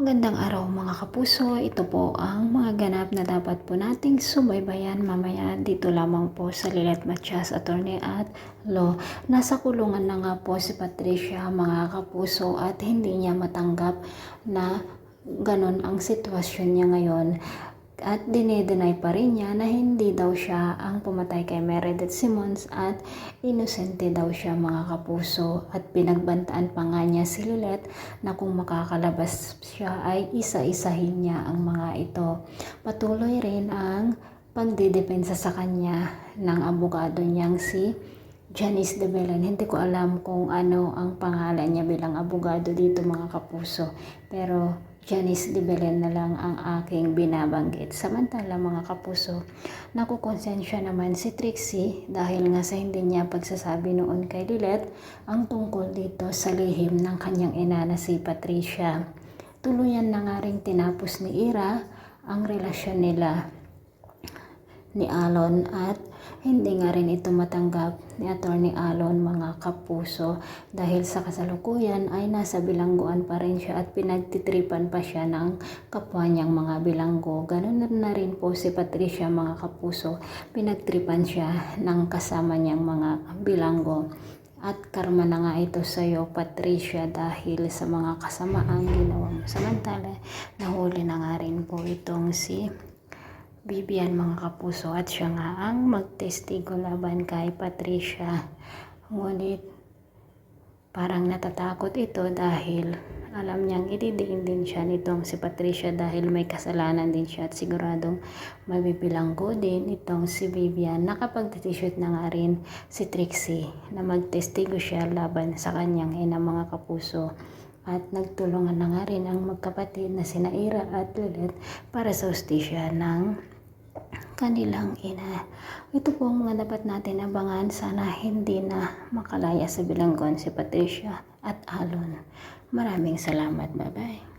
Magandang araw mga kapuso, ito po ang mga ganap na dapat po nating subaybayan mamaya dito lamang po sa Lilet Matias Attorney at Law. Nasa kulungan na nga po si Patricia mga kapuso at hindi niya matanggap na ganon ang sitwasyon niya ngayon. At dinedenay pa rin niya na hindi daw siya ang pumatay kay Meredith Simons at inosente daw siya mga kapuso. At pinagbantaan pa nga niya si Lilet na kung makakalabas siya ay isa-isahin niya ang mga ito. Patuloy rin ang pagdidepensa sa kanya ng abogado niyang si Janice de Belen. Hindi ko alam kung ano ang pangalan niya bilang abogado dito mga kapuso. Pero Janice de Belen na lang ang aking binabanggit. Samantala mga kapuso, nakukonsensya naman si Trixie dahil nga sa hindi niya pagsasabi noon kay Lilet ang tungkol dito sa lihim ng kanyang ina na si Patricia. Tuluyan na nga ring tinapos ni Ira ang relasyon nila ni Alon at hindi nga rin ito matanggap ni Attorney Alon mga kapuso dahil sa kasalukuyan ay nasa bilangguan pa rin siya at pinagtitripan pa siya ng kapwa niyang mga bilanggo. Ganun na rin po si Patricia mga kapuso, pinagtripan siya ng kasama niyang mga bilanggo. At karma na nga ito sa iyo Patricia dahil sa mga kasamaang ginawa mo. Samantala nahuli na nga rin po itong si Vivian mga kapuso at siya nga ang magtestigo laban kay Patricia. Ngunit parang natatakot ito dahil alam niyang ididiin din siya nitong si Patricia dahil may kasalanan din siya at siguradong mabibilanggo din itong si Vivian. Nakapag-t-shirt na nga rin si Trixie na magtestigo siya laban sa kanyang ina mga kapuso. At nagtulungan na nga rin ang magkapatid na sina Ira at Lilet para sa hustisya ng kanilang ina. Ito po ang mga dapat natin abangan. Sana hindi na makalaya sa bilanggon si Patricia at Alon. Maraming salamat. Bye-bye.